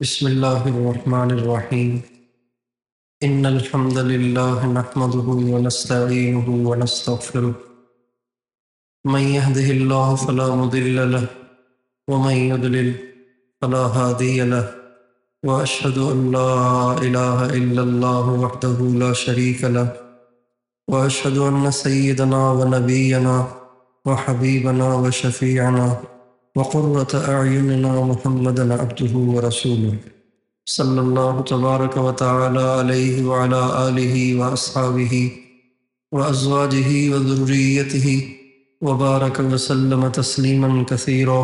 بسم الله الرحمن الرحيم إن الحمد لله نحمده ونستعينه ونستغفره من يهده الله فلا مضل له ومن يضلل فلا هادي له وأشهد أن لا إله إلا الله وحده لا شريك له وأشهد أن سيدنا ونبينا وحبيبنا وشفيعنا وقرة أعيننا محمدا عبده ورسوله صلی اللہ تبارک و تعالی علیہ وعلی آلہ واصحابہ وازواجہ وذریتہ وبارک وسلم تسلیما کثیرا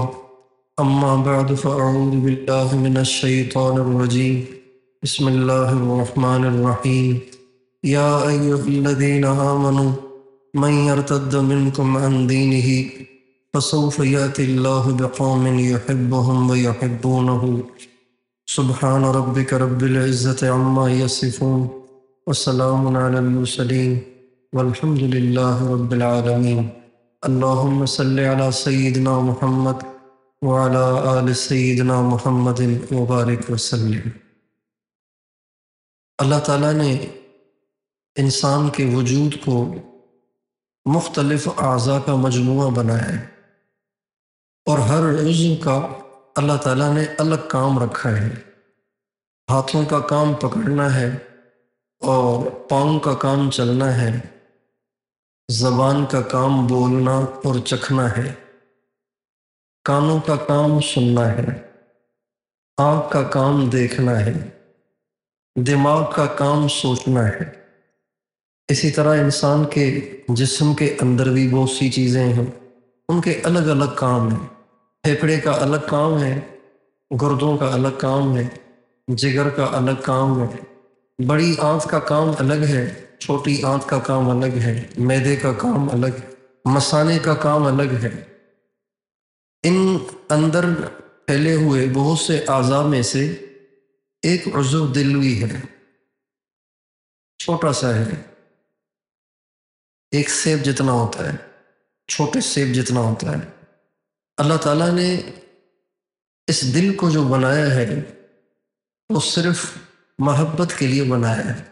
اما بعد فاعوذ باللہ من الشیطان الرجیم بسم اللہ الرحمن الرحیم یا ایہا الذین آمنوا من یرتد منکم عن دینہ فسوف یأتی اللہ بقوم یحبهم ویحبونہ سبحان ربک رب العزة عما یصفون وسلام علی المرسلین والحمد للہ رب العالمین اللہم صلی علی سیدنا محمد وعلی آل سیدنا محمد وبارک وسلم۔ اللہ تعالیٰ نے انسان کے وجود کو مختلف اعضاء کا مجموعہ بنایا ہے اور ہر عضو کا اللہ تعالیٰ نے الگ کام رکھا ہے۔ ہاتھوں کا کام پکڑنا ہے اور پاؤں کا کام چلنا ہے، زبان کا کام بولنا اور چکھنا ہے، کانوں کا کام سننا ہے، آنکھ کا کام دیکھنا ہے، دماغ کا کام سوچنا ہے۔ اسی طرح انسان کے جسم کے اندر بھی بہت سی چیزیں ہیں، ان کے الگ الگ کام ہیں۔ پھیپھڑے کا الگ کام ہے، گردوں کا الگ کام ہے، جگر کا الگ کام ہے، بڑی آنت کا کام الگ ہے، چھوٹی آنت کا کام الگ ہے، معدے کا کام الگ ہے، مثانے کا کام الگ ہے۔ ان اندر پھیلے ہوئے بہت سے اعضاء میں سے ایک عضو دل بھی ہے، چھوٹا سا ہے، ایک سیب جتنا ہوتا ہے، چھوٹے سیب جتنا ہوتا ہے۔ اللہ تعالیٰ نے اس دل کو جو بنایا ہے وہ صرف محبت کے لیے بنایا ہے۔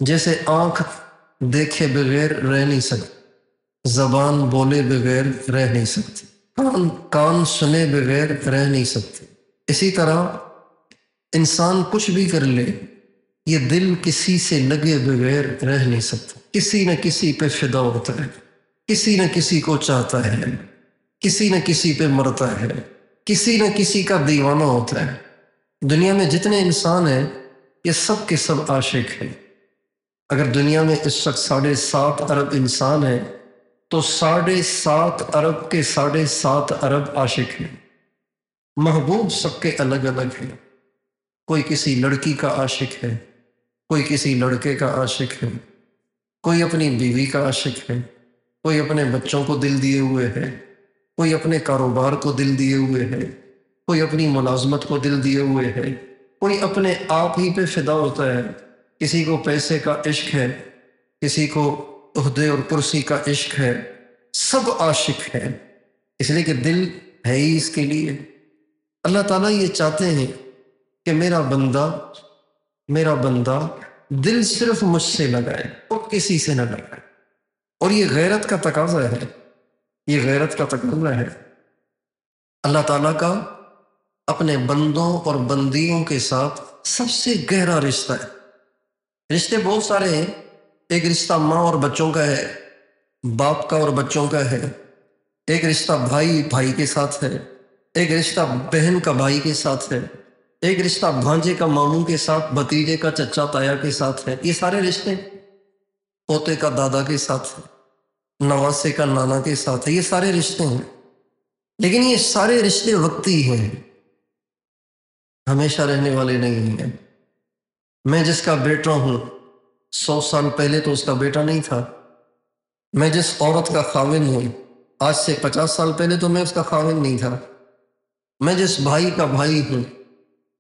جیسے آنکھ دیکھے بغیر رہ نہیں سکتی، زبان بولے بغیر رہ نہیں سکتی، کان سنے بغیر رہ نہیں سکتے، اسی طرح انسان کچھ بھی کر لے یہ دل کسی سے لگے بغیر رہ نہیں سکتا، کسی نہ کسی پہ فدا ہوتا ہے، کسی نہ کسی کو چاہتا ہے، کسی نہ کسی پہ مرتا ہے، کسی نہ کسی کا دیوانہ ہوتا ہے۔ دنیا میں جتنے انسان ہیں یہ سب کے سب عاشق ہیں۔ اگر دنیا میں اس وقت 7.5 ارب انسان ہیں تو 7.5 ارب کے 7.5 ارب عاشق ہیں۔ محبوب سب کے الگ الگ ہیں، کوئی کسی لڑکی کا عاشق ہے، کوئی کسی لڑکے کا عاشق ہے، کوئی اپنی بیوی کا عاشق ہے، کوئی اپنے بچوں کو دل دیے ہوئے ہے، کوئی اپنے کاروبار کو دل دیے ہوئے ہے، کوئی اپنی ملازمت کو دل دیے ہوئے ہے، کوئی اپنے آپ ہی پہ فدا ہوتا ہے۔ کسی کو پیسے کا عشق ہے، کسی کو عہدے اور کرسی کا عشق ہے، سب عاشق ہیں، اس لیے کہ دل ہے ہی اس کے لیے۔ اللہ تعالیٰ یہ چاہتے ہیں کہ میرا بندہ دل صرف مجھ سے لگائے اور کسی سے نہ لگائے، اور یہ غیرت کا تقاضا ہے، یہ غیرت کا تقاضا ہے۔ اللہ تعالیٰ کا اپنے بندوں اور بندیوں کے ساتھ سب سے گہرا رشتہ ہے۔ رشتے بہت سارے ہیں، ایک رشتہ ماں اور بچوں کا ہے، باپ کا اور بچوں کا ہے، ایک رشتہ بھائی بھائی کے ساتھ ہے، ایک رشتہ بہن کا بھائی کے ساتھ ہے، ایک رشتہ بھانجے کا ماموں کے ساتھ، بھتیجے کا چچا تایا کے ساتھ ہے۔ یہ سارے رشتے، پوتے کا دادا کے ساتھ ہے، نواسے کا نانا کے ساتھ ہے، یہ سارے رشتے ہیں۔ لیکن یہ سارے رشتے وقتی ہیں، ہمیشہ رہنے والے نہیں ہیں۔ میں جس کا بیٹا ہوں 100 سال پہلے تو اس کا بیٹا نہیں تھا۔ میں جس عورت کا خاوند ہوں آج سے 50 سال پہلے تو میں اس کا خاوند نہیں تھا۔ میں جس بھائی کا بھائی ہوں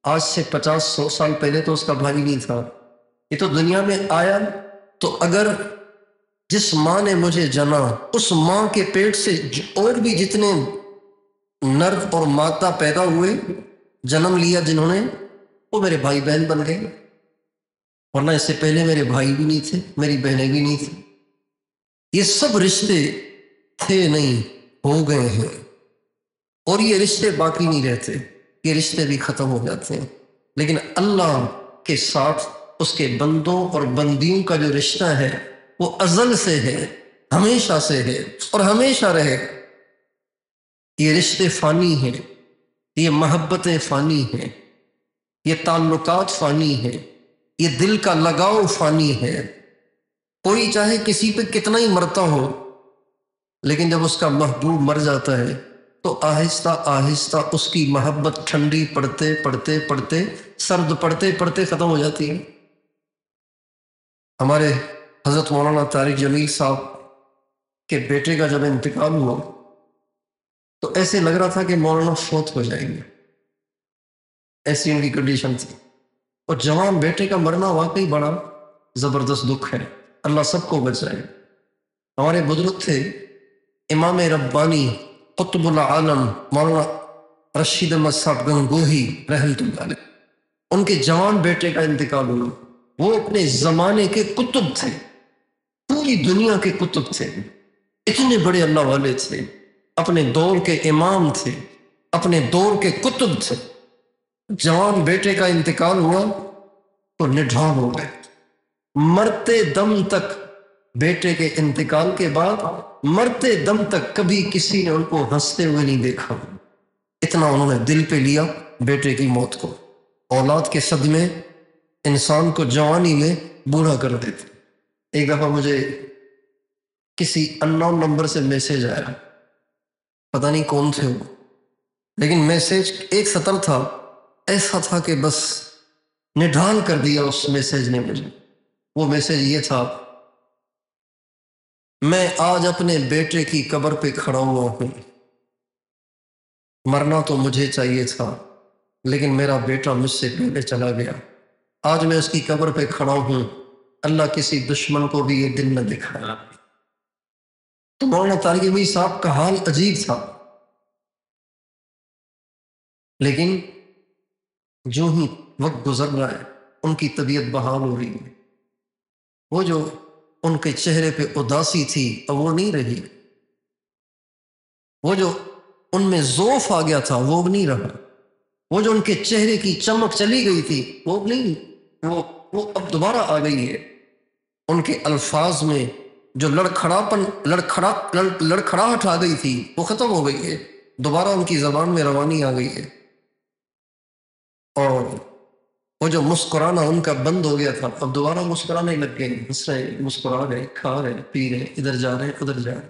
آج سے 50-100 سال پہلے تو اس کا بھائی نہیں تھا۔ یہ تو دنیا میں آیا تو اگر جس ماں نے مجھے جنا اس ماں کے پیٹ سے اور بھی جتنے نر اور مادہ پیدا ہوئے، جنم لیا جنہوں نے، وہ میرے بھائی بہن بن گئے، ورنہ اس سے پہلے میرے بھائی بھی نہیں تھے، میری بہنیں بھی نہیں تھیں۔ یہ سب رشتے تھے نہیں، ہو گئے ہیں، اور یہ رشتے باقی نہیں رہتے، یہ رشتے بھی ختم ہو جاتے ہیں۔ لیکن اللہ کے ساتھ اس کے بندوں اور بندیوں کا جو رشتہ ہے وہ ازل سے ہے، ہمیشہ سے ہے اور ہمیشہ رہے۔ یہ رشتے فانی ہیں، یہ محبتیں فانی ہیں، یہ تعلقات فانی ہیں، یہ دل کا لگاؤ فانی ہے۔ کوئی چاہے کسی پہ کتنا ہی مرتا ہو، لیکن جب اس کا محبوب مر جاتا ہے تو آہستہ آہستہ اس کی محبت ٹھنڈی پڑتے پڑتے پڑتے، سرد پڑتے پڑتے ختم ہو جاتی ہے۔ ہمارے حضرت مولانا طارق جمیل صاحب کے بیٹے کا جب انتقال ہوا تو ایسے لگ رہا تھا کہ مولانا فوت ہو جائیں گے، ایسی ان کی کنڈیشن تھی۔ اور جوان بیٹے کا مرنا واقعی بڑا زبردست دکھ ہے، اللہ سب کو بچائے۔ ہمارے بزرگ تھے امام ربانی قطب العالم مولانا رشید احمد صاحب گنگوہی رحمۃ اللہ علیہ، ان کے جوان بیٹے کا انتقال ہوا۔ وہ اپنے زمانے کے کتب تھے، پوری دنیا کے کتب تھے، اتنے بڑے اللہ والے تھے، اپنے دور کے امام تھے، اپنے دور کے کتب تھے۔ جوان بیٹے کا انتقال ہوا تو نڈھال ہو گئے، مرتے دم تک بیٹے کے انتقال کے بعد مرتے دم تک کبھی کسی نے ان کو ہنستے ہوئے نہیں دیکھا، اتنا انہوں نے دل پہ لیا بیٹے کی موت کو۔ اولاد کے صدمے انسان کو جوانی میں بوڑھا کر دیتے۔ ایک دفعہ مجھے کسی ان نون نمبر سے میسج آیا، پتہ نہیں کون تھے وہ، لیکن میسج ایک سطر تھا، ایسا تھا کہ بس نڈھال کر دیا اس میسج نے مجھے۔ وہ میسج یہ تھا، میں آج اپنے بیٹے کی قبر پہ کھڑا ہوا ہوں، مرنا تو مجھے چاہیے تھا لیکن میرا بیٹا مجھ سے پہلے چلا گیا، آج میں اس کی قبر پہ کھڑا ہوں، اللہ کسی دشمن کو بھی یہ دن نہ دکھایا۔ تو مولانا طارق جمیل صاحب کا حال عجیب تھا، لیکن جو ہی وقت گزر رہا ہے ان کی طبیعت بحال ہو رہی ہے، وہ جو ان کے چہرے پہ اداسی تھی اب وہ نہیں رہی، وہ جو ان میں ذوف آ گیا تھا وہ اب نہیں رہا، وہ جو ان کے چہرے کی چمک چلی گئی تھی وہ اب نہیں، وہ اب دوبارہ آ گئی ہے۔ ان کے الفاظ میں جو لڑکھڑاہٹ آ گئی تھی وہ ختم ہو گئی ہے، دوبارہ ان کی زبان میں روانی آ گئی ہے، اور وہ جو مسکرانا ان کا بند ہو گیا تھا اب دوبارہ مسکرانے لگ گئے، ہنس رہے، مسکرا رہے، کھا رہے، پی رہے، ادھر جا رہے ادھر جا رہے۔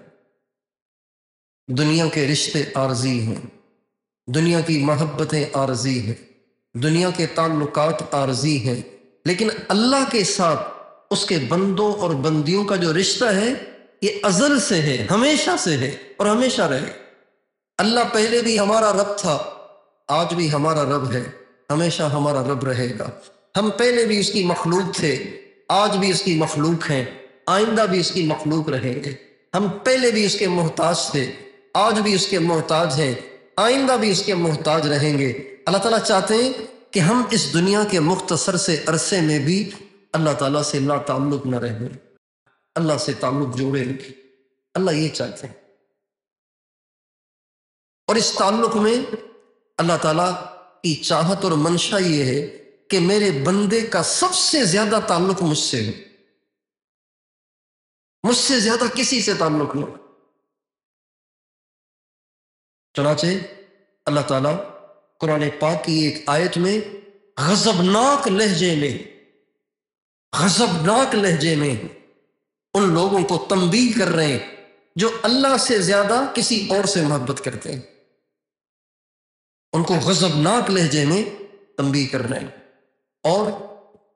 دنیا کے رشتے عارضی ہیں، دنیا کی محبتیں عارضی ہیں، دنیا کے تعلقات عارضی ہیں، لیکن اللہ کے ساتھ اس کے بندوں اور بندیوں کا جو رشتہ ہے یہ ازل سے ہے، ہمیشہ سے ہے اور ہمیشہ رہے۔ اللہ پہلے بھی ہمارا رب تھا، آج بھی ہمارا رب ہے، ہمیشہ ہمارا رب رہے گا۔ ہم پہلے بھی اس کی مخلوق تھے، آج بھی اس کی مخلوق ہیں، آئندہ بھی اس کی مخلوق رہیں گے۔ ہم پہلے بھی اس کے محتاج تھے، آج بھی اس کے محتاج ہیں، آئندہ بھی اس کے محتاج رہیں گے۔ اللہ تعالیٰ چاہتے ہیں کہ ہم اس دنیا کے مختصر سے عرصے میں بھی اللہ تعالیٰ سے لا تعلق نہ رہیں، اللہ سے تعلق جوڑے رکھیں، اللہ یہ چاہتے ہیں۔ اور اس تعلق میں اللہ تعالیٰ کی چاہت اور منشا یہ ہے کہ میرے بندے کا سب سے زیادہ تعلق مجھ سے ہو، مجھ سے زیادہ کسی سے تعلق نہ ہو۔ چنانچہ اللہ تعالیٰ قرآن پاک کی ایک آیت میں غضبناک لہجے میں ان لوگوں کو تنبیہ کر رہے ہیں جو اللہ سے زیادہ کسی اور سے محبت کرتے ہیں، ان کو غضبناک لہجے میں تنبیہ کر رہے ہیں۔ اور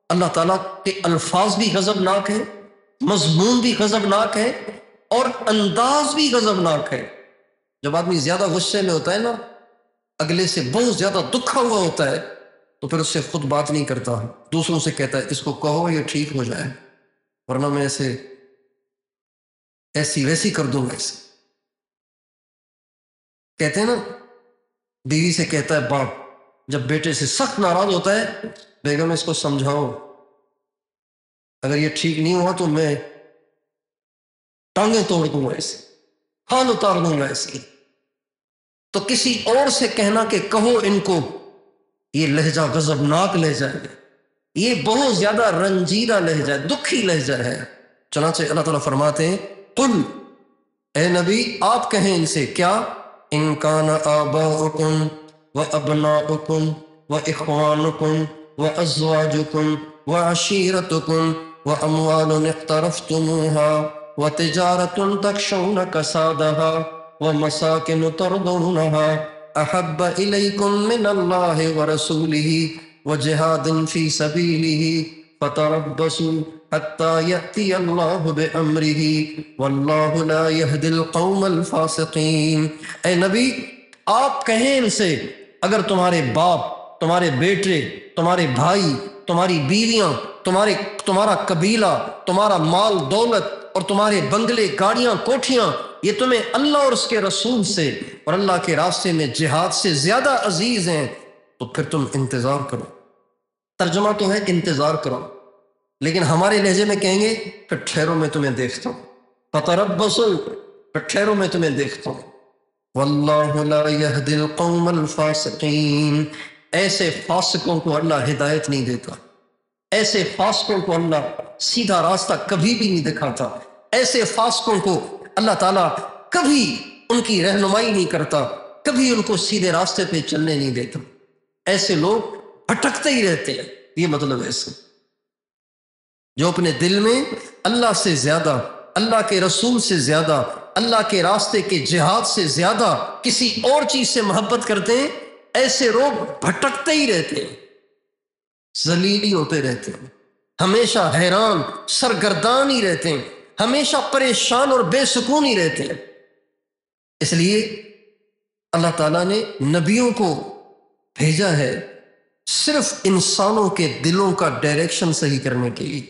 اللہ تعالیٰ کے الفاظ بھی غضبناک ہیں، مضمون بھی غضبناک ہے اور انداز بھی غضبناک ہے۔ جب آدمی زیادہ غصے میں ہوتا ہے نا، اگلے سے بہت زیادہ دکھا ہوا ہوتا ہے تو پھر اس سے خود بات نہیں کرتا، دوسروں سے کہتا ہے اس کو کہو یہ ٹھیک ہو جائے، ورنہ میں ایسی ویسی کر دوں گا اسے۔ کہتے ہیں نا، بیوی سے کہتا ہے باپ جب بیٹے سے سخت ناراض ہوتا ہے، بیگم اس کو سمجھاؤ، اگر یہ ٹھیک نہیں ہوا تو میں ٹانگیں توڑ دوں گا، اسے ہاتھ اتار دوں گا اس کی۔ تو کسی اور سے کہنا کہ کہو ان کو، یہ لہجہ غضبناک لہجہ ہے، یہ بہت زیادہ رنجیدہ لہجہ ہے، دکھی لہجہ ہے۔ چنانچہ اللہ تعالیٰ فرماتے ہیں قل، اے نبی آپ کہیں ان سے کیا، ان کان آباؤکم و ابناؤکم و اخوانکم و ازواجکم و عشیرتکم و اموال اقترفتموها و تجارت تخشون کسادها و مساکن ترضونها احب الیکم من اللہ ورسولہ و جہاد فی سبیلہ فتربصوا حتی یأتی اللہ بامرہ واللہ لا یہدی القوم الفاسقین۔ اے نبی آپ کہیں ان سے، اگر تمہارے باپ، تمہارے بیٹے، تمہارے بھائی، تمہاری بیویاں، تمہارا قبیلہ، تمہارا مال دولت اور تمہارے بنگلے، گاڑیاں، کوٹھیاں، یہ تمہیں اللہ اور اس کے رسول سے اور اللہ کے راستے میں جہاد سے زیادہ عزیز ہیں، تو پھر تم انتظار کرو۔ ترجمہ تو ہے انتظار کرو، لیکن ہمارے لہجے میں کہیں گے پھر ٹھہرو میں تمہیں دیکھتا ہوں، فتربصوا، پھر ٹھہرو میں تمہیں دیکھتا ہوں، واللہ لا یہدی القوم الفاسقین۔ ایسے فاسقوں کو اللہ ہدایت نہیں دیتا، ایسے فاسقوں کو اللہ سیدھا راستہ کبھی بھی نہیں دکھاتا، ایسے فاسقوں کو اللہ تعالیٰ کبھی ان کی رہنمائی نہیں کرتا، کبھی ان کو سیدھے راستے پہ چلنے نہیں دیتا۔ ایسے لوگ بھٹکتے ہی رہتے ہیں، یہ مطلب ہے اس کا، جو اپنے دل میں اللہ سے زیادہ، اللہ کے رسول سے زیادہ، اللہ کے راستے کے جہاد سے زیادہ کسی اور چیز سے محبت کرتے ہیں، ایسے لوگ بھٹکتے ہی رہتے ہیں، ذلیل ہی ہوتے رہتے ہیں، ہمیشہ حیران سرگردان ہی رہتے ہیں، ہمیشہ پریشان اور بے سکون ہی رہتے ہیں۔ اس لیے اللہ تعالیٰ نے نبیوں کو بھیجا ہے صرف انسانوں کے دلوں کا ڈائریکشن صحیح کرنے کے لیے۔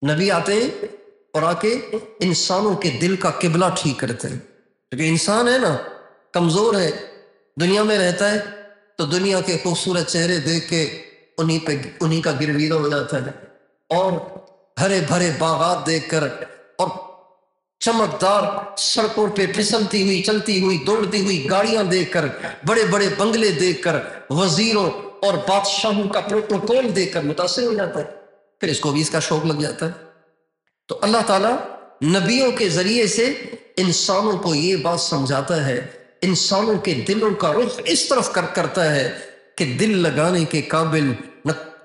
نبی آتے ہیں اور آ کے انسانوں کے دل کا قبلہ ٹھیک کرتے ہیں، کیونکہ انسان ہے نا، کمزور ہے، دنیا میں رہتا ہے تو دنیا کے خوبصورت چہرے دیکھ کے انہی کا گرویدہ ہو جاتا ہے، اور ہرے بھرے باغات دیکھ کر اور چمکدار سڑکوں پہ پھسلتی ہوئی، چلتی ہوئی، دوڑتی ہوئی گاڑیاں دیکھ کر، بڑے بڑے بنگلے دیکھ کر، وزیروں اور بادشاہوں کا پروٹوکول دیکھ کر متاثر ہو جاتا ہے، پھر اس کو بھی اس کا شوق لگ جاتا ہے۔ تو اللہ تعالیٰ نبیوں کے ذریعے سے انسانوں کو یہ بات سمجھاتا ہے، انسانوں کے دلوں کا رخ اس طرف کرتا ہے کہ دل لگانے کے قابل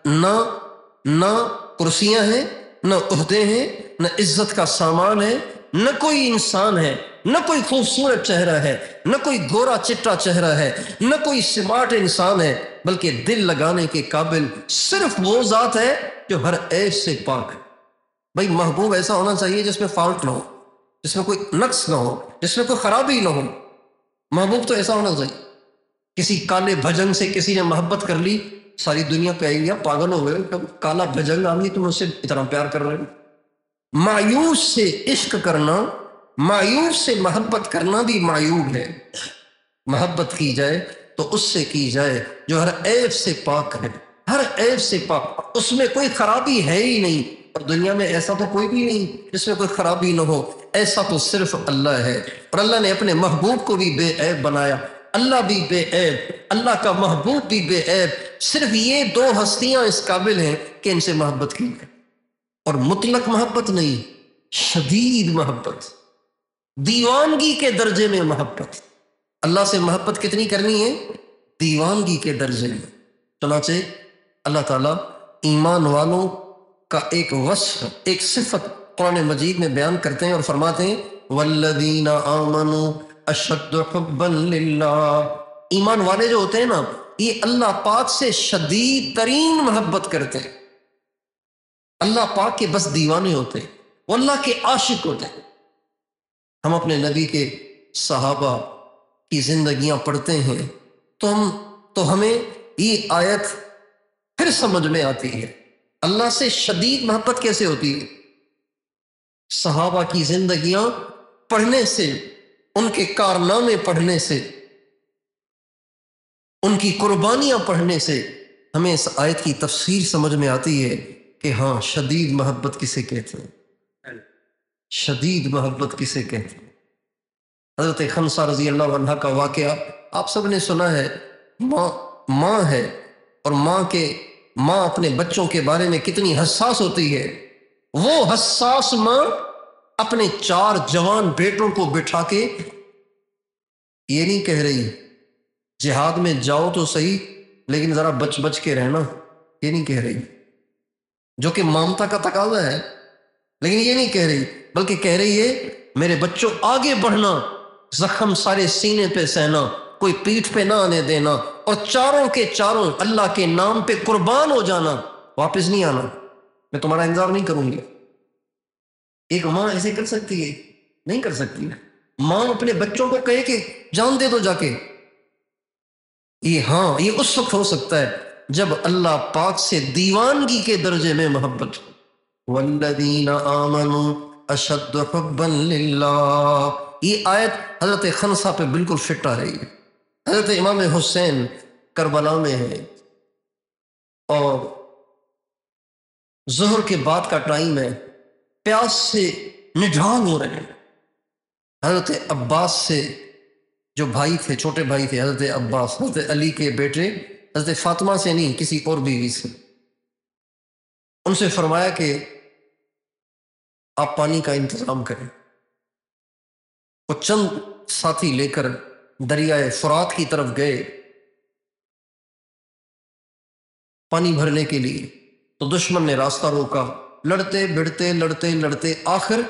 نہ کرسیاں ہیں، نہ عہدے ہیں، نہ عزت کا سامان ہے، نہ کوئی انسان ہے، نہ کوئی خوبصورت چہرہ ہے، نہ کوئی گورا چٹا چہرہ ہے، نہ کوئی سمارٹ انسان ہے، بلکہ دل لگانے کے قابل صرف وہ ذات ہے جو ہر عیب سے پاک ہے۔ بھائی محبوب ایسا ہونا چاہیے جس میں فالٹ نہ ہو، جس میں کوئی نقص نہ ہو، جس میں کوئی خرابی نہ ہو۔ محبوب تو ایسا ہونا چاہیے۔ کسی کالے بھجنگ سے کسی نے محبت کر لی، ساری دنیا کہے گی پاگل ہو گئے، کالا بھجنگ آدمی تم اس سے اتنا پیار کر رہے ہو۔ مایوس سے عشق کرنا، مایوس سے محبت کرنا بھی معیوب ہے۔ محبت کی جائے تو اس سے کی جائے جو ہر عیب سے پاک ہے، ہر عیب سے پاک، اس میں کوئی خرابی ہے ہی نہیں، اور دنیا میں ایسا تو کوئی بھی نہیں جس میں کوئی خرابی نہ ہو، ایسا تو صرف اللہ ہے۔ اور اللہ نے اپنے محبوب کو بھی بے عیب بنایا، اللہ بھی بے عیب، اللہ کا محبوب بھی بے عیب، صرف یہ دو ہستیاں اس قابل ہیں کہ ان سے محبت کی جائے، اور مطلق محبت نہیں، شدید محبت، دیوانگی کے درجے میں محبت۔ اللہ سے محبت کتنی کرنی ہے؟ دیوانگی کے درجے میں۔ چنانچہ اللہ تعالیٰ ایمان والوں کا ایک وصف، ایک صفت قرآن مجید میں بیان کرتے ہیں اور فرماتے ہیں والذین آمنوا اشد حبا للہ۔ ایمان والے جو ہوتے ہیں نا، یہ اللہ پاک سے شدید ترین محبت کرتے ہیں، اللہ پاک کے بس دیوانے ہوتے ہیں، وہ اللہ کے عاشق ہوتے ہیں۔ ہم اپنے نبی کے صحابہ کی زندگیاں پڑھتے ہیں تو ہمیں یہ آیت پھر سمجھ میں آتی ہے، اللہ سے شدید محبت کیسے ہوتی ہے۔ صحابہ کی زندگیاں پڑھنے سے، ان کے کارنامے پڑھنے سے، ان کی قربانیاں پڑھنے سے ہمیں اس آیت کی تفسیر سمجھ میں آتی ہے کہ ہاں شدید محبت کسے کہتے ہیں، شدید محبت کسے کہتے ہیں۔ حضرت خنسہ رضی اللہ عنہ کا واقعہ آپ سب نے سنا ہے۔ ماں ہے، اور ماں اپنے بچوں کے بارے میں کتنی حساس ہوتی ہے۔ وہ حساس ماں اپنے 4 جوان بیٹوں کو بٹھا کے یہ نہیں کہہ رہی جہاد میں جاؤ تو صحیح لیکن ذرا بچ بچ کے رہنا، یہ نہیں کہہ رہی، جو کہ مامتا کا تقاضا ہے، لیکن یہ نہیں کہہ رہی، بلکہ کہہ رہی ہے میرے بچوں آگے بڑھنا، زخم سارے سینے پہ سہنا، کوئی پیٹھ پہ نہ آنے دینا، اور 4 کے 4 اللہ کے نام پہ قربان ہو جانا، واپس نہیں آنا، میں تمہارا انتظار نہیں کروں گی۔ ایک ماں ایسے کر سکتی ہے؟ نہیں کر سکتی۔ ماں اپنے بچوں کو کہے کہ جان دے دو جا کے، یہ اس وقت ہو سکتا ہے جب اللہ پاک سے دیوانگی کے درجے میں محبت ہو۔ والذین آمنوا اشد حبا للہ، یہ آیت حضرت خنسہ پہ بالکل فٹ آ رہی ہے۔ حضرت امام حسین کربلا میں ہے اور ظہر کے بعد کا ٹائم ہے، پیاس سے نڈھال ہو رہے ہیں۔ حضرت عباس سے، جو بھائی تھے، چھوٹے بھائی تھے حضرت عباس، حضرت علی کے بیٹے، حضرت فاطمہ سے نہیں کسی اور بیوی سے، ان سے فرمایا کہ آپ پانی کا انتظام کریں۔ وہ چند ساتھی لے کر دریائے فرات کی طرف گئے پانی بھرنے کے لیے، تو دشمن نے راستہ روکا، لڑتے لڑتے آخر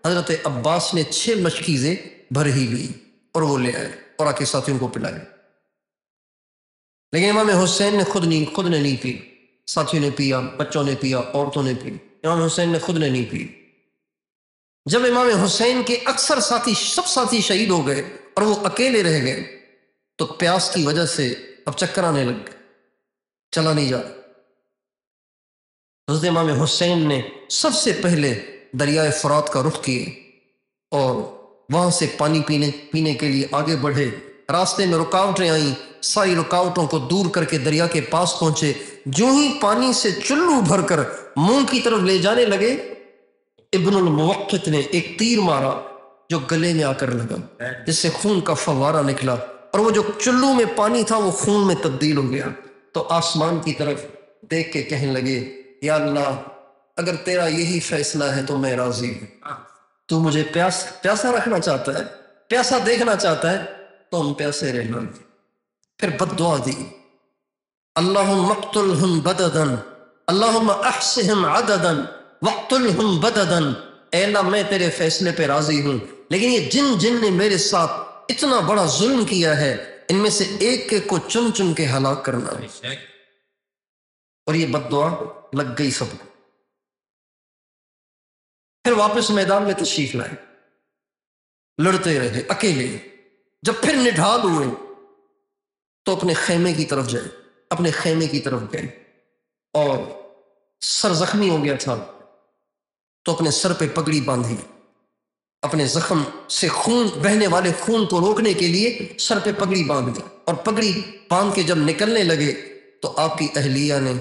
حضرت عباس نے 6 مشکیزیں بھر ہی لی اور وہ لے آئے اور آ کے ساتھیوں کو پلائے، لیکن امام حسین نے خود نے نہیں پی، ساتھیوں نے پیا، بچوں نے پیا، عورتوں نے پی، امام حسین نے خود نے نہیں پی۔ جب امام حسین کے اکثر سب ساتھی شہید ہو گئے اور وہ اکیلے رہ گئے تو پیاس کی وجہ سے اب چکر آنے لگ گئے، چلا نہیں جا۔ حضرت امام حسین نے سب سے پہلے دریائے فرات کا رخ کیے اور وہاں سے پانی پینے کے لیے آگے بڑھے۔ راستے میں رکاوٹیں آئیں، ساری رکاوٹوں کو دور کر کے دریا کے پاس پہنچے۔ جو ہی پانی سے چلو بھر کر منہ کی طرف لے جانے لگے، ابن الموقت نے ایک تیر مارا جو گلے میں آ کر لگا، جس سے خون کا فوارہ نکلا، اور وہ جو چلو میں پانی تھا وہ خون میں تبدیل ہو گیا۔ تو آسمان کی طرف دیکھ کے کہنے لگے، یا اللہ اگر تیرا یہی فیصلہ ہے تو میں راضی ہوں۔ تو مجھے پیاسا رکھنا چاہتا ہے، پیاسا دیکھنا چاہتا ہے تو ہم پیاسے رہنا۔ پھر بد دعا دی، اللہم اقتلہم بددا، اللہم احصہم عددا واقتلہم بددا، اے اللہ میں تیرے فیصلے پہ راضی ہوں، لیکن یہ جن نے میرے ساتھ اتنا بڑا ظلم کیا ہے، ان میں سے ایک کو چن چن کے ہلاک کرنا۔ اور یہ بد دعا لگ گئی سب کو۔ پھر واپس میدان میں تشریف لائے، لڑتے رہے اکیلے۔ جب پھر نڈھال ہوئے تو اپنے خیمے کی طرف گئے اور سر زخمی ہو گیا تھا تو اپنے سر پہ پگڑی باندھی، اپنے زخم سے بہنے والے خون کو روکنے کے لیے سر پہ پگڑی باندھ دی، اور پگڑی باندھ کے جب نکلنے لگے تو آپ کی اہلیہ نے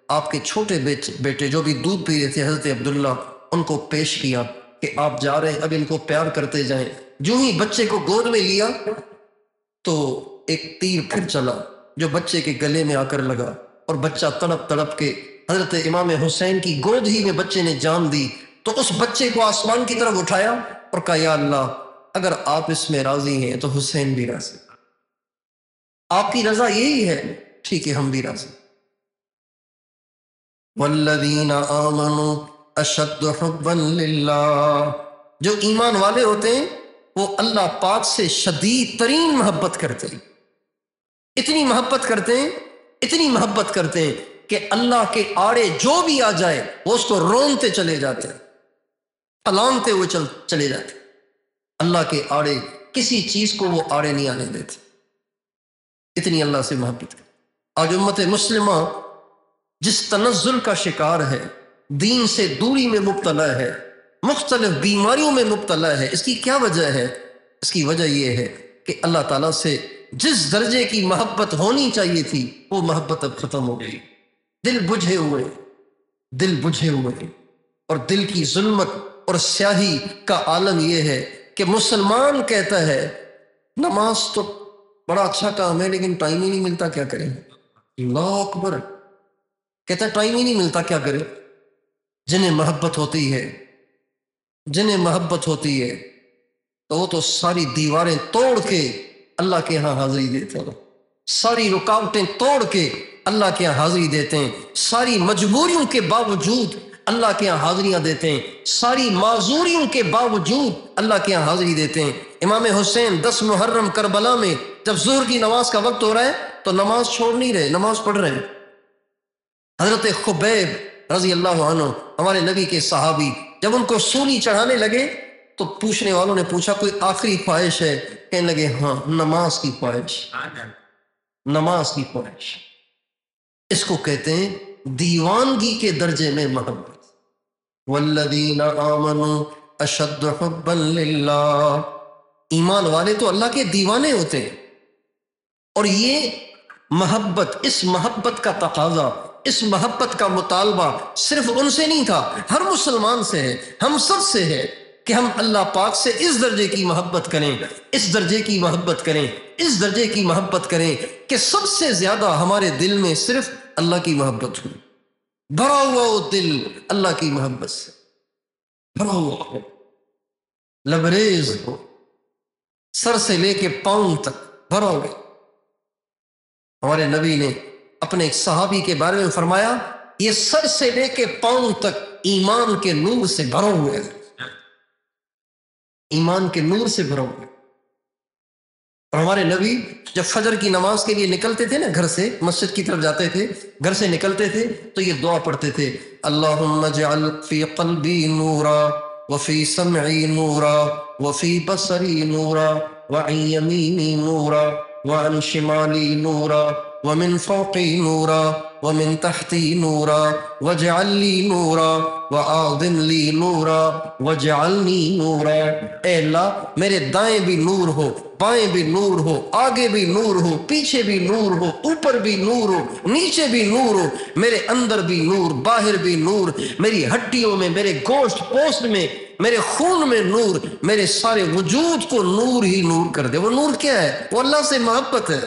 آپ کے چھوٹے بیٹے جو بھی دودھ پی رہے تھے حضرت عبداللہ، ان کو پیش کیا کہ آپ جا رہے ہیں، اب ان کو پیار کرتے جائیں۔ جو ہی بچے کو گود میں لیا تو ایک تیر پھر چلا جو بچے کے گلے میں آ کر لگا، اور بچہ تڑپ تڑپ کے حضرت امام حسین کی گود ہی میں بچے نے جان دی۔ تو اس بچے کو آسمان کی طرف اٹھایا اور کہا، یا اللہ اگر آپ اس میں راضی ہیں تو حسین بھی راضی، آپ کی رضا یہی ہے، ٹھیک ہے ہم بھی راضی۔ والذین آمنوا اشد حبا للہ، جو ایمان والے ہوتے ہیں وہ اللہ پاک سے شدید ترین محبت کرتے ہیں، اتنی محبت کرتے ہیں کہ اللہ کے آڑے جو بھی آ جائے وہ اس کو رونتے چلے جاتے ہیں، پلانگتے ہوئے چلے جاتے ہیں۔ اللہ کے آڑے کسی چیز کو وہ آڑے نہیں آنے دیتے، اتنی اللہ سے محبت کرتے۔ آج امت مسلمہ جس تنزل کا شکار ہے، دین سے دوری میں مبتلا ہے، مختلف بیماریوں میں مبتلا ہے، اس کی کیا وجہ ہے؟ اس کی وجہ یہ ہے کہ اللہ تعالیٰ سے جس درجے کی محبت ہونی چاہیے تھی وہ محبت اب ختم ہو گئی. دل بجھے ہوئے، دل بجھے ہوئے. اور دل کی ظلمت اور سیاہی کا عالم یہ ہے کہ مسلمان کہتا ہے نماز تو بڑا اچھا کام ہے لیکن ٹائم ہی نہیں ملتا، کیا کریں؟ اللہ اکبر. کہتا ہے ٹائم ہی نہیں ملتا، کیا کریں؟ جنہیں محبت ہوتی ہے، جنہیں محبت ہوتی ہے تو وہ تو ساری دیواریں توڑ کے اللہ کے ہاں حاضری دیتے ہیں، ساری رکاوٹیں توڑ کے اللہ کے ہاں حاضری دیتے ہیں، ساری مجبوریوں کے باوجود اللہ کے ہاں حاضریاں دیتے ہیں، ساری معذوریوں کے باوجود اللہ کے ہاں حاضری دیتے ہیں. امام حسین 10 محرم کربلا میں جب ظہر کی نماز کا وقت ہو رہا ہے تو نماز چھوڑ نہیں رہے، نماز پڑھ رہے ہیں. حضرت خبیب رضی اللہ عنہ ہمارے نبی کے صحابی جب ان کو سولی چڑھانے لگے تو پوچھنے والوں نے پوچھا کوئی آخری خواہش ہے؟ کہنے لگے ہاں نماز کی خواہش، نماز کی خواہش. اس کو کہتے ہیں دیوانگی کے درجے میں محبت. والذین آمنوا اشد حبا للہ، ایمان والے تو اللہ کے دیوانے ہوتے ہیں. اور یہ محبت، اس محبت کا تقاضا، اس محبت کا مطالبہ صرف ان سے نہیں تھا، ہر مسلمان سے ہے، ہم سب سے ہے کہ ہم اللہ پاک سے اس درجے کی محبت کریں، اس درجے کی محبت کریں، اس درجے کی محبت کریں کہ سب سے زیادہ ہمارے دل میں صرف اللہ کی محبت ہو، بھرا ہوا وہ دل اللہ کی محبت سے بھرا ہوا ہو، لبریز ہو، سر سے لے کے پاؤں تک بھرا ہوا. ہمارے نبی نے اپنے ایک صحابی کے بارے میں فرمایا یہ سر سے لے کے پاؤں تک ایمان کے نور سے بھرا ہوئے ہیں، ایمان کے نور سے بھرا ہوئے. اور ہمارے نبی جب فجر کی نماز کے لیے نکلتے تھے نا، گھر سے مسجد کی طرف جاتے تھے، گھر سے نکلتے تھے تو یہ دعا پڑھتے تھے اللہم اجعل فی قلبی نورا وفی سمعی نورا وفی بصری نورا وعن یمینی نورا وعن شمالی نورا ومن فوقی نورا ومن تحتی نورا واجعل لی نورا وآذن لی نورا واجعلنی نورا. اے اللہ میرے دائیں بھی نور ہو، بائیں بھی نور ہو، آگے بھی نور ہو، پیچھے بھی نور ہو، اوپر بھی نور ہو، نیچے بھی نور ہو، میرے اندر بھی نور، باہر بھی نور، میری ہڈیوں میں، میرے گوشت پوست میں، میرے خون میں نور، میرے سارے وجود کو نور ہی نور کر دے. وہ نور کیا ہے؟ وہ اللہ سے محبت ہے.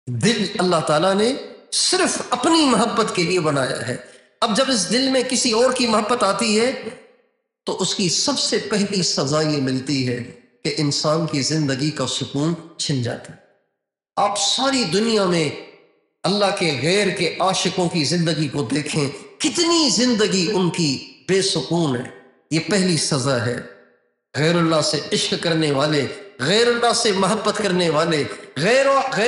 دل اللہ تعالیٰ نے صرف اپنی محبت کے لیے بنایا ہے. اب جب اس دل میں کسی اور کی محبت آتی ہے تو اس کی سب سے پہلی سزا یہ ملتی ہے کہ انسان کی زندگی کا سکون چھن جاتا ہے. آپ ساری دنیا میں اللہ کے غیر کے عاشقوں کی زندگی کو دیکھیں، کتنی زندگی ان کی بے سکون ہے. یہ پہلی سزا ہے. غیر اللہ سے عشق کرنے والے، غیر اللہ سے محبت کرنے والے، غیر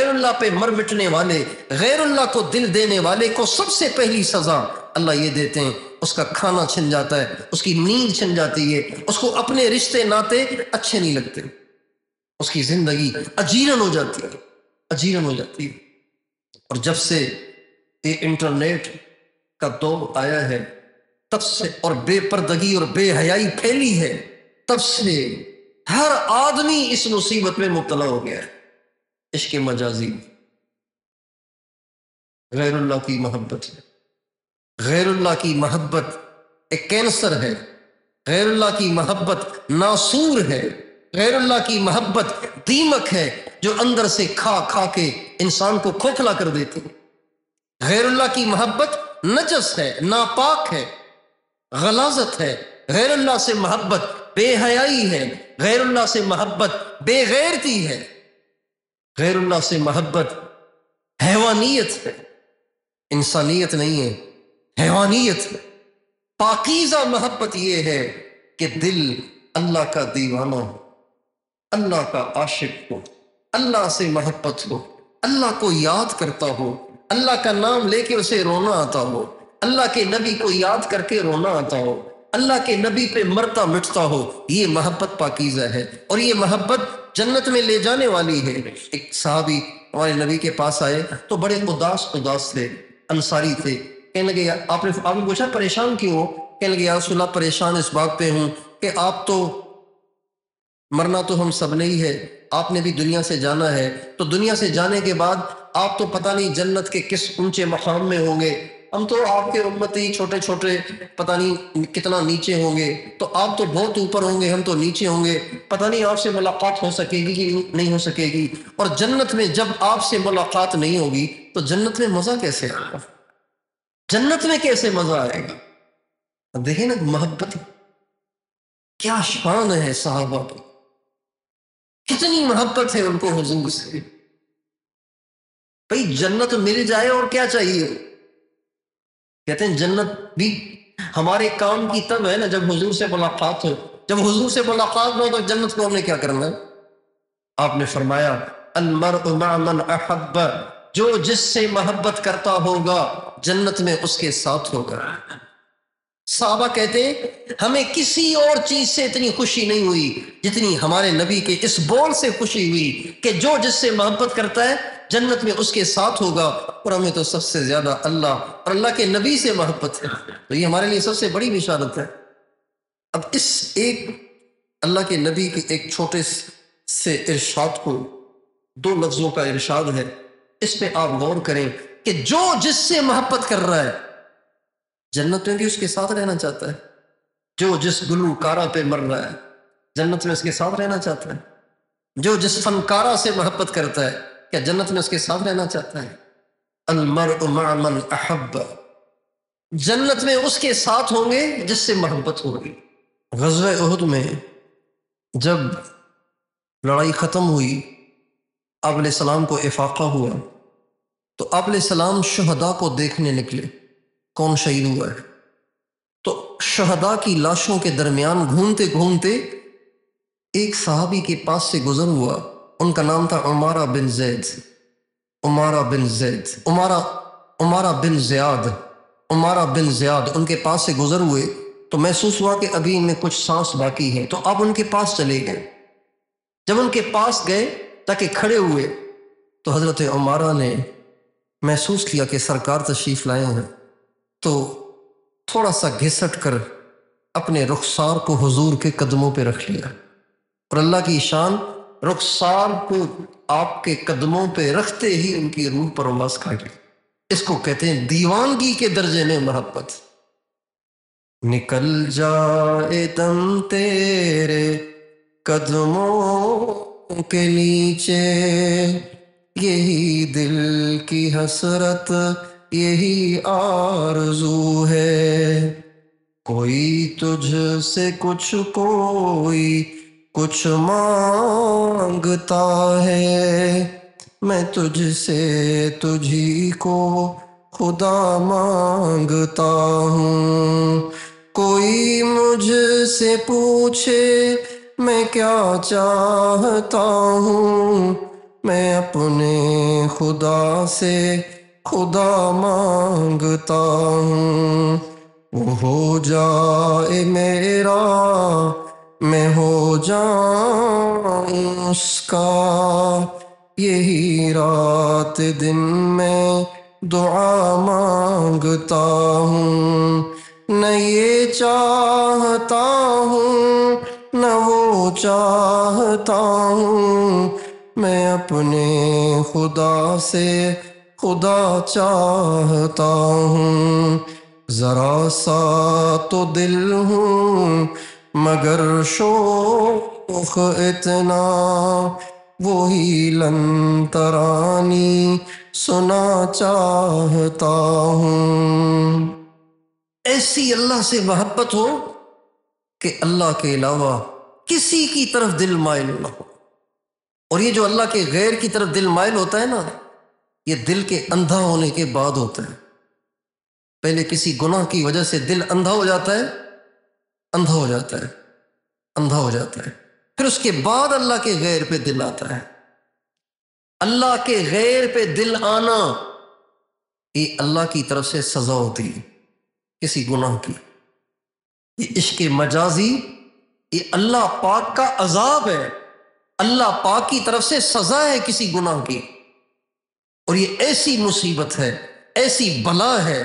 اللہ پہ مر مٹنے والے، غیر اللہ کو دل دینے والے کو سب سے پہلی سزا اللہ یہ دیتے ہیں اس کا کھانا چھن جاتا ہے، اس کی نیند چھن جاتی ہے، اس کو اپنے رشتے ناتے اچھے نہیں لگتے، اس کی زندگی اجیرن ہو جاتی ہے، اجیرن ہو جاتی ہے. اور جب سے یہ انٹرنیٹ کا دور آیا ہے تب سے، اور بے پردگی اور بے حیائی پھیلی ہے، تب سے ہر آدمی اس مصیبت میں مبتلا ہو گیا ہے. عشق مجازی، غیر اللہ کی محبت ہے. غیر اللہ کی محبت ایک کینسر ہے. غیر اللہ کی محبت ناسور ہے. غیر اللہ کی محبت دیمک ہے جو اندر سے کھا کھا کے انسان کو کھوکھلا کر دیتی. غیر اللہ کی محبت نجس ہے، ناپاک ہے، غلاظت ہے. غیر اللہ سے محبت بے حیائی ہے. غیر اللہ سے محبت بے غیرتی ہے. غیر اللہ سے محبت حیوانیت ہے، انسانیت نہیں ہے، حیوانیت ہے. پاکیزہ محبت یہ ہے کہ دل اللہ کا دیوانہ ہو، اللہ کا عاشق ہو، اللہ سے محبت ہو، اللہ کو یاد کرتا ہو، اللہ کا نام لے کے اسے رونا آتا ہو، اللہ کے نبی کو یاد کر کے رونا آتا ہو، اللہ کے نبی پہ مرتا مٹتا ہو. یہ محبت پاکیزہ ہے اور یہ محبت جنت میں لے جانے والی ہے. ایک صحابی ہمارے نبی کے پاس آئے تو بڑے اداس تھے، انصاری تھے. کہنے لگے آپ نے پوچھا پریشان کیوں ہو؟ کہنے لگے یا رسول اللہ پریشان اس بات پہ ہوں کہ آپ تو مرنا تو ہم سب نے ہی ہے، آپ نے بھی دنیا سے جانا ہے، تو دنیا سے جانے کے بعد آپ تو پتہ نہیں جنت کے کس اونچے مقام میں ہوں گے، ہم تو آپ کے امتی چھوٹے چھوٹے پتہ نہیں کتنا نیچے ہوں گے، تو آپ تو بہت اوپر ہوں گے، ہم تو نیچے ہوں گے، پتہ نہیں آپ سے ملاقات ہو سکے گی کہ نہیں ہو سکے گی۔ اور جنت میں جب آپ سے ملاقات نہیں ہوگی تو جنت میں مزہ کیسے آئے گا؟ جنت میں کیسے مزہ آئے گا؟ دیکھیں نا محبت، کیا شان ہے صحابہ کی، کتنی محبت ہے ان کو حضور سے۔ بھئی جنت مل جائے اور کیا چاہیے؟ کہتے ہیں جنت بھی ہمارے کام کی تب ہے نا جب حضور سے ملاقات ہو، جب حضور سے ملاقات نہ ہو تو جنت کو ہم نے کیا کرنا ہے؟ آپ نے فرمایا المرء مع من احب، جو جس سے محبت کرتا ہوگا جنت میں اس کے ساتھ ہوگا۔ صحابہ کہتے ہیں ہمیں کسی اور چیز سے اتنی خوشی نہیں ہوئی جتنی ہمارے نبی کے اس بول سے خوشی ہوئی کہ جو جس سے محبت کرتا ہے جنت میں اس کے ساتھ ہوگا، اور ہمیں تو سب سے زیادہ اللہ اور اللہ کے نبی سے محبت ہے، تو یہ ہمارے لیے سب سے بڑی بشارت ہے۔ اب اس ایک اللہ کے نبی کے ایک چھوٹے سے ارشاد کو، دو لفظوں کا ارشاد ہے، اس پہ آپ غور کریں کہ جو جس سے محبت کر رہا ہے جنت میں بھی اس کے ساتھ رہنا چاہتا ہے، جو جس گلوکارہ پہ مر رہا ہے جنت میں اس کے ساتھ رہنا چاہتا ہے، جو جس فنکارہ سے محبت کرتا ہے کیا جنت میں اس کے ساتھ رہنا چاہتا ہے؟ المرء مع من احب، جنت میں اس کے ساتھ ہوں گے جس سے محبت ہوگی۔ غزوہ احد میں جب لڑائی ختم ہوئی، آپ علیہ السلام کو افاقہ ہوا تو آپ علیہ السلام شہداء کو دیکھنے نکلے، کون شہید ہوا ہے، تو شہداء کی لاشوں کے درمیان گھومتے گھومتے ایک صحابی کے پاس سے گزر ہوا، ان کا نام تھا عمارہ بن زید، عمارہ بن زید، عمارہ بن زیاد، عمارہ بن زیاد ان کے پاس سے گزر ہوئے تو محسوس ہوا کہ ابھی ان میں کچھ سانس باقی ہے، تو آپ ان کے پاس چلے گئے۔ جب ان کے پاس گئے تاکہ کھڑے ہوئے تو حضرت عمارہ نے محسوس کیا کہ سرکار تشریف لائے ہیں، تو تھوڑا سا گھسٹ کر اپنے رخسار کو حضور کے قدموں پہ رکھ لیا، اور اللہ کی شان، رخسار کو آپ کے قدموں پہ رکھتے ہی ان کی روح پرواز کھا گئی۔ اس کو کہتے ہیں دیوانگی کے درجے میں محبت۔ نکل جائے دم تیرے قدموں کے نیچے، یہی دل کی حسرت یہی آرزو ہے، کوئی تجھ سے کوئی کچھ مانگتا ہے، میں تجھ سے تجھی کو خدا مانگتا ہوں، کوئی مجھ سے پوچھے میں کیا چاہتا ہوں، میں اپنے خدا سے خدا مانگتا ہوں، وہ ہو جائے میرا میں ہو جاؤں اس کا، یہی رات دن میں دعا مانگتا ہوں، نہ یہ چاہتا ہوں نہ وہ چاہتا ہوں، میں اپنے خدا سے خدا چاہتا ہوں، ذرا سا تو دل ہوں مگر شوق اتنا، وہی لن ترانی سنا چاہتا ہوں۔ ایسی اللہ سے محبت ہو کہ اللہ کے علاوہ کسی کی طرف دل مائل نہ ہو، اور یہ جو اللہ کے غیر کی طرف دل مائل ہوتا ہے نا، یہ دل کے اندھا ہونے کے بعد ہوتا ہے۔ پہلے کسی گناہ کی وجہ سے دل اندھا ہو جاتا ہے، اندھا ہو جاتا ہے، اندھا ہو جاتا ہے، پھر اس کے بعد اللہ کے غیر پہ دل آتا ہے۔ اللہ کے غیر پہ دل آنا یہ اللہ کی طرف سے سزا ہوتی ہے کسی گناہ کی، یہ عشق مجازی، یہ اللہ پاک کا عذاب ہے، اللہ پاک کی طرف سے سزا ہے کسی گناہ کی، اور یہ ایسی مصیبت ہے، ایسی بلا ہے،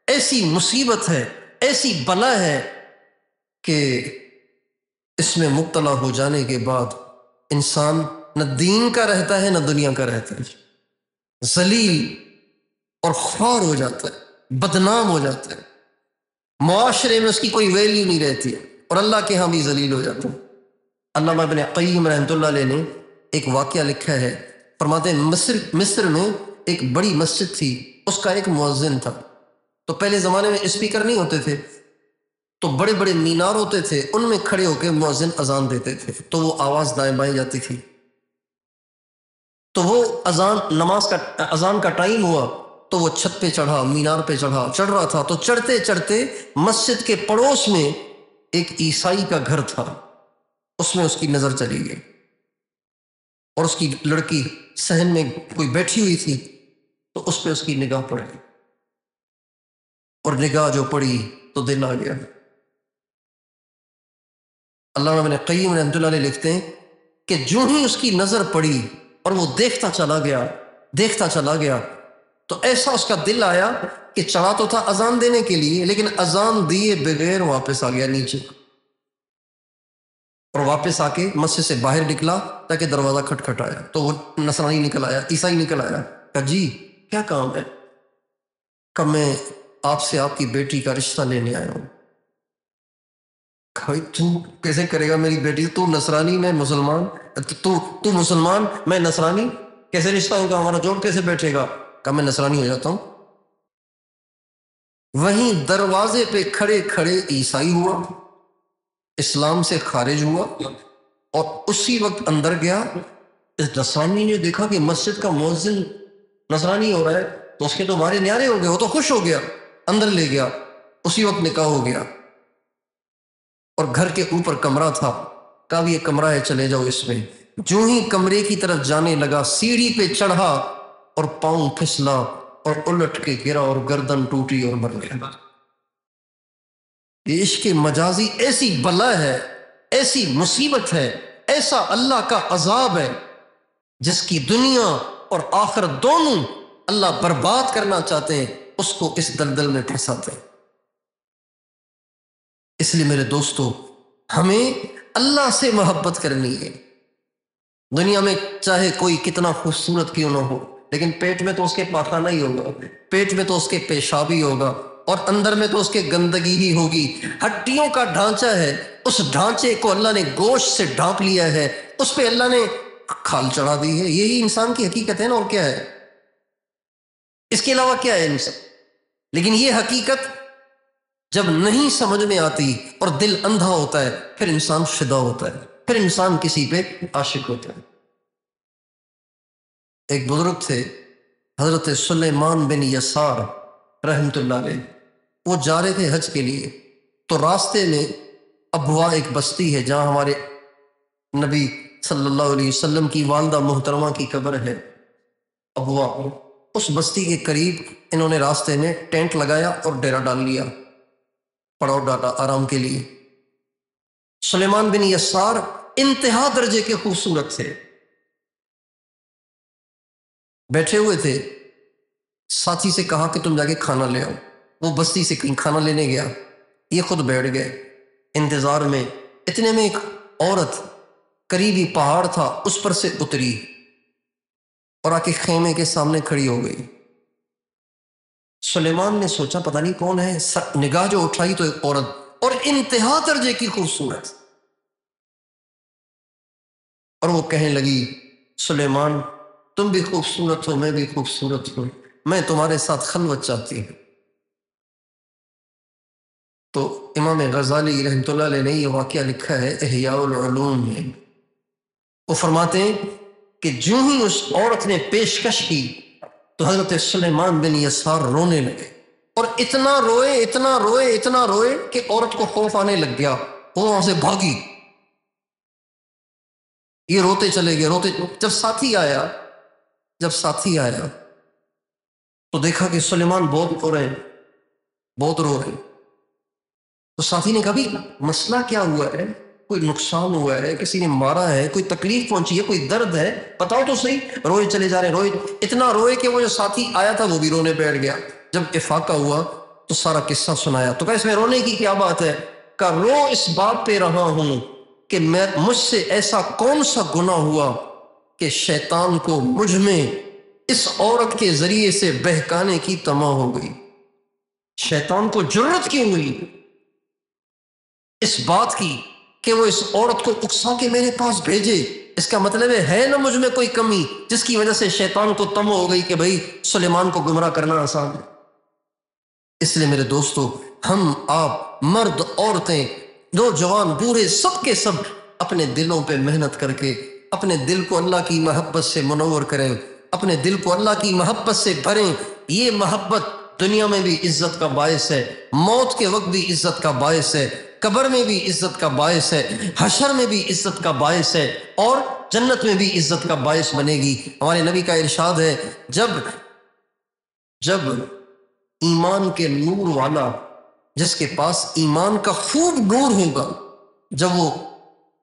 ایسی مصیبت ہے، ایسی بلا ہے کہ اس میں مبتلا ہو جانے کے بعد انسان نہ دین کا رہتا ہے نہ دنیا کا رہتا ہے، ذلیل اور خوار ہو جاتا ہے، بدنام ہو جاتا ہے، معاشرے میں اس کی کوئی ویلیو نہیں رہتی ہے، اور اللہ کے ہاں بھی ذلیل ہو جاتا ہے۔ علامہ ابن قیم رحمۃ اللہ علیہ نے ایک واقعہ لکھا ہے، فرماتے ہیں مصر میں ایک بڑی مسجد تھی، اس کا ایک مؤذن تھا۔ تو پہلے زمانے میں اسپیکر نہیں ہوتے تھے، تو بڑے بڑے مینار ہوتے تھے، ان میں کھڑے ہو کے مؤذن اذان دیتے تھے، تو وہ آواز دائیں بائیں جاتی تھی۔ تو وہ اذان کا ٹائم ہوا تو وہ چھت پہ چڑھا، مینار پہ چڑھ رہا تھا، تو چڑھتے چڑھتے مسجد کے پڑوس میں ایک عیسائی کا گھر تھا، اس میں اس کی نظر چلی گئی، اور اس کی لڑکی صحن میں کوئی بیٹھی ہوئی تھی، تو اس پہ اس کی نگاہ پڑ گئی، اور نگاہ جو پڑی تو دل آ گیا۔ علامہ ابن قیم رحمۃ اللہ علیہ لکھتے ہیں کہ جو ہی اس کی نظر پڑی اور وہ دیکھتا چلا گیا تو ایسا اس کا دل آیا کہ چڑھا تو تھا اذان دینے کے لیے، لیکن اذان دیے بغیر واپس آ گیا نیچے، اور واپس آ کے مسجد سے باہر نکلا تاکہ دروازہ کھٹکھٹایا، تو وہ نصرانی نکل آیا، عیسائی نکل آیا، کہا جی کیا کام ہے؟ کہ میں آپ سے آپ کی بیٹی کا رشتہ لینے آیا ہوں۔ تو کیسے کرے گا میری بیٹی؟ تو نصرانی میں مسلمان، تو مسلمان میں نصرانی، کیسے رشتہ ہوگا ہمارا؟ جوڑ کیسے بیٹھے گا؟ کہ میں نصرانی ہو جاتا ہوں۔ وہیں دروازے پہ کھڑے کھڑے عیسائی ہوا، اسلام سے خارج ہوا، اور اسی وقت اندر گیا۔ اس نصرانی نے دیکھا کہ مسجد کا مؤذن نصرانی ہو رہا ہے، تو اس کے تو ہمارے نیارے ہو گئے، وہ تو خوش ہو گیا، اندر لے گیا، اسی وقت نکاح ہو گیا۔ اور گھر کے اوپر کمرہ تھا، کہا یہ کمرہ ہے، چلے جاؤ اس میں۔ جو ہی کمرے کی طرف جانے لگا، سیڑھی پہ چڑھا اور پاؤں پھسلا اور الٹ کے گرا اور گردن ٹوٹی اور مر گیا۔ یہ عشق مجازی ایسی بلا ہے، ایسی مصیبت ہے، ایسا اللہ کا عذاب ہے، جس کی دنیا اور آخرت دونوں اللہ برباد کرنا چاہتے ہیں، اس کو اس دلدل میں پھنساتے ہیں۔ اس لیے میرے دوستو، ہمیں اللہ سے محبت کرنی ہے۔ دنیا میں چاہے کوئی کتنا خوبصورت کیوں نہ ہو، لیکن پیٹ میں تو اس کے پاخانہ ہی ہوگا، پیٹ میں تو اس کے پیشاب ہی ہوگا، اور اندر میں تو اس کے گندگی ہی ہوگی۔ ہڈیوں کا ڈھانچہ ہے، اس ڈھانچے کو اللہ نے گوشت سے ڈھانپ لیا ہے، اس پہ اللہ نے کھال چڑھا دی ہے۔ یہی انسان کی حقیقت ہے نا، اور کیا ہے؟ اس کے علاوہ کیا ہے انسان؟ لیکن یہ حقیقت جب نہیں سمجھ میں آتی اور دل اندھا ہوتا ہے، پھر انسان فدا ہوتا ہے، پھر انسان کسی پہ عاشق ہوتا ہے۔ ایک بزرگ تھے حضرت سلیمان بن یسار رحمۃ اللہ علیہ، وہ جا رہے تھے حج کے لیے، تو راستے میں ابوا ایک بستی ہے جہاں ہمارے نبی صلی اللہ علیہ وسلم کی والدہ محترمہ کی قبر ہے، ابوا۔ اس بستی کے قریب انہوں نے راستے میں ٹینٹ لگایا اور ڈیرا ڈال لیا، پڑاؤ ڈالا آرام کے لیے۔ سلیمان بن یسار انتہا درجے کے خوبصورت تھے، بیٹھے ہوئے تھے، ساتھی سے کہا کہ تم جا کے کھانا لے آؤ۔ وہ بستی سے کہیں کھانا لینے گیا، یہ خود بیٹھ گئے انتظار میں۔ اتنے میں ایک عورت قریبی پہاڑ تھا اس پر سے اتری اور آ کے خیمے کے سامنے کھڑی ہو گئی۔ سلیمان نے سوچا پتہ نہیں کون ہے، نگاہ جو اٹھائی تو ایک عورت، اور انتہا درجے کی خوبصورت، اور وہ کہنے لگی سلیمان تم بھی خوبصورت ہو، میں بھی خوبصورت ہوں، میں تمہارے ساتھ خلوت چاہتی ہوں۔ تو امام غزالی رحمۃ اللہ علیہ نے یہ واقعہ لکھا ہے احیاء العلوم میں۔ وہ فرماتے ہیں کہ جو ہی اس عورت نے پیشکش کی تو حضرت سلیمان بن یسار رونے لگے، اور اتنا روئے کہ عورت کو خوف آنے لگ گیا، وہ وہاں سے بھاگی، یہ روتے چلے گئے۔ جب ساتھی آیا تو دیکھا کہ سلیمان بہت رو رہے ہیں۔ تو ساتھی نے کہا بھی مسئلہ کیا ہوا ہے؟ کوئی نقصان ہوا ہے؟ کسی نے مارا ہے؟ کوئی تکلیف پہنچی ہے؟ کوئی درد ہے؟ بتاؤ تو صحیح۔ روئے چلے جا رہے، اتنا روئے کہ وہ جو ساتھی آیا تھا وہ بھی رونے بیٹھ گیا۔ جب افاقہ ہوا تو سارا قصہ سنایا، تو کہا اس میں رونے کی کیا بات ہے؟ کہا رو اس بات پہ رہا ہوں کہ مجھ سے ایسا کون سا گناہ ہوا کہ شیطان کو مجھ میں اس عورت کے ذریعے سے بہکانے کی طمع ہو گئی۔ شیطان کو جرت کیوں ہوئی اس بات کی کہ وہ اس عورت کو اکسا کے میرے پاس بھیجے؟ اس کا مطلب ہے نا مجھ میں کوئی کمی جس کی وجہ سے شیطان کو طمع ہو گئی کہ بھئی سلیمان کو گمراہ کرنا آسان ہے۔ اس لیے میرے دوستو، ہم آپ مرد عورتیں نوجوان بوڑھے سب کے سب اپنے دلوں پہ محنت کر کے اپنے دل کو اللہ کی محبت سے منور کریں، اپنے دل کو اللہ کی محبت سے بھریں۔ یہ محبت دنیا میں بھی عزت کا باعث ہے، موت کے وقت بھی عزت کا باعث ہے، قبر میں بھی عزت کا باعث ہے، حشر میں بھی عزت کا باعث ہے، اور جنت میں بھی عزت کا باعث بنے گی۔ ہمارے نبی کا ارشاد ہے، جب ایمان کے نور والا، جس کے پاس ایمان کا خوب نور ہوگا، جب وہ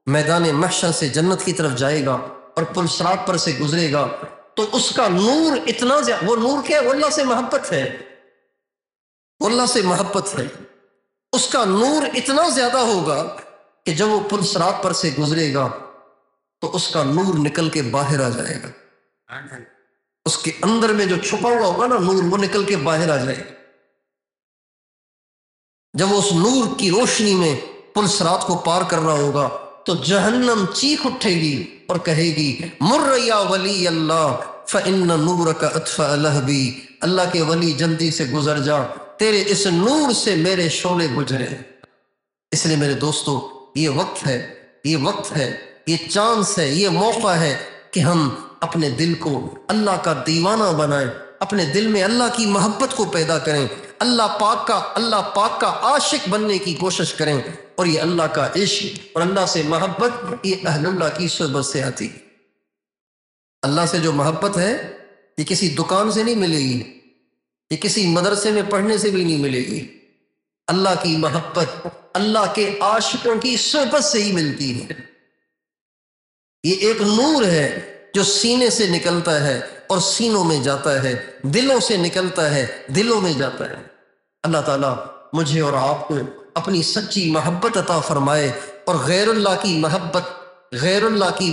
میدان محشر سے جنت کی طرف جائے گا اور پل صراط پر سے گزرے گا تو اس کا نور اتنا زیادہ، وہ نور کیا ہے؟ وہ اللہ سے محبت ہے، وہ اللہ سے محبت ہے۔ اس کا نور اتنا زیادہ ہوگا کہ جب وہ پل صراط پر سے گزرے گا تو اس کا نور نکل کے باہر آ جائے گا، اس کے اندر میں جو چھپا ہوا ہوگا نا نور، وہ نکل کے باہر آ جائے گا۔ جب وہ اس نور کی روشنی میں پل صراط کو پار کر رہا ہوگا تو جہنم چیخ اٹھے گی اور کہے گی مر یا ولی اللہ فإن نورک اطفأ لہبی، اللہ کے ولی جلدی سے گزر جا، تیرے اس نور سے میرے شعلے بجھے۔ اس لیے میرے دوستو، یہ وقت ہے، یہ چانس ہے، یہ موقع ہے کہ ہم اپنے دل کو اللہ کا دیوانہ بنائیں، اپنے دل میں اللہ کی محبت کو پیدا کریں، اللہ پاک کا عاشق بننے کی کوشش کریں۔ اور یہ اللہ کا عشق اور اللہ سے محبت یہ اہل اللہ کی صحبت سے آتی۔ اللہ سے جو محبت ہے یہ کسی دکان سے نہیں ملے گی، یہ کسی مدرسے میں پڑھنے سے بھی نہیں ملے گی۔ اللہ کی محبت اللہ کے عاشقوں کی صحبت سے ہی ملتی ہے۔ یہ ایک نور ہے جو سینے سے نکلتا ہے اور سینوں میں جاتا ہے، دلوں سے نکلتا ہے، دلوں میں جاتا ہے۔ اللہ تعالیٰ مجھے اور آپ کو اپنی سچی محبت عطا فرمائے اور غیر اللہ کی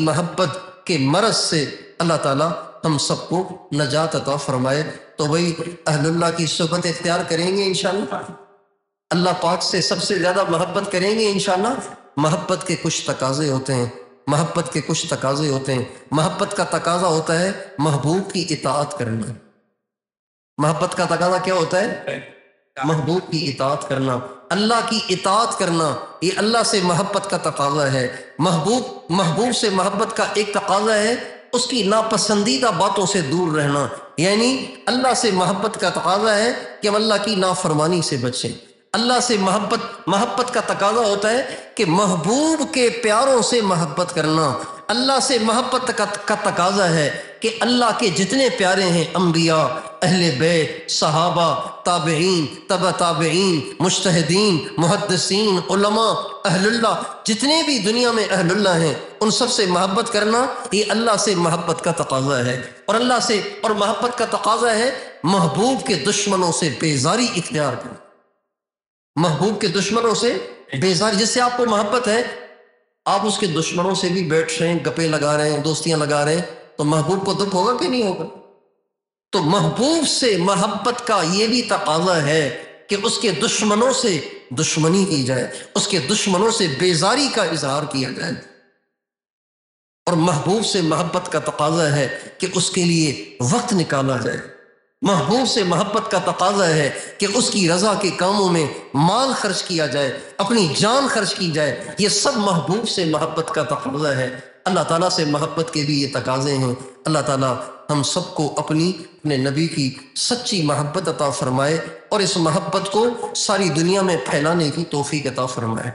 محبت کے مرض سے اللہ تعالیٰ ہم سب کو نجات عطا فرمائے۔ تو وہی اہل اللہ کی صحبت اختیار کریں گے انشاءاللہ، اللہ پاک سے سب سے زیادہ محبت کریں گے انشاءاللہ۔ محبت کے کچھ تقاضے ہوتے ہیں، محبت کا تقاضا ہوتا ہے محبوب کی اطاعت کرنا۔ محبت کا تقاضا کیا ہوتا ہے؟ محبوب کی اطاعت کرنا، اللہ کی اطاعت کرنا، یہ اللہ سے محبت کا تقاضا ہے۔ محبوب سے محبت کا ایک تقاضا ہے اس کی ناپسندیدہ باتوں سے دور رہنا، یعنی اللہ سے محبت کا تقاضا ہے کہ ہم اللہ کی نافرمانی سے بچیں۔ اللہ سے محبت کا تقاضا ہوتا ہے کہ محبوب کے پیاروں سے محبت کرنا۔ اللہ سے محبت کا تقاضا ہے کہ اللہ کے جتنے پیارے ہیں، انبیاء، اہل بیت، صحابہ، تابعین، تبع تابعین، مجتہدین، محدثین، علماء، اہل اللہ، جتنے بھی دنیا میں اہل اللہ ہیں ان سب سے محبت کرنا، یہ اللہ سے محبت کا تقاضا ہے۔ اور محبت کا تقاضا ہے محبوب کے دشمنوں سے بیزاری اختیار کرنا۔ محبوب کے دشمنوں سے بیزاری، جس سے آپ کو محبت ہے، آپ اس کے دشمنوں سے بھی بیٹھ رہے ہیں، گپے لگا رہے ہیں، دوستیاں لگا رہے ہیں، تو محبوب کو دکھ ہوگا کہ نہیں ہوگا؟ تو محبوب سے محبت کا یہ بھی تقاضا ہے کہ اس کے دشمنوں سے دشمنی کی جائے، اس کے دشمنوں سے بیزاری کا اظہار کیا جائے۔ اور محبوب سے محبت کا تقاضا ہے کہ اس کے لیے وقت نکالا جائے۔ محبوب سے محبت کا تقاضا ہے کہ اس کی رضا کے کاموں میں مال خرچ کیا جائے، اپنی جان خرچ کی جائے۔ یہ سب محبوب سے محبت کا تقاضا ہے۔ اللہ تعالیٰ سے محبت کے بھی یہ تقاضے ہیں۔ اللہ تعالیٰ ہم سب کو اپنے نبی کی سچی محبت عطا فرمائے اور اس محبت کو ساری دنیا میں پھیلانے کی توفیق عطا فرمائے۔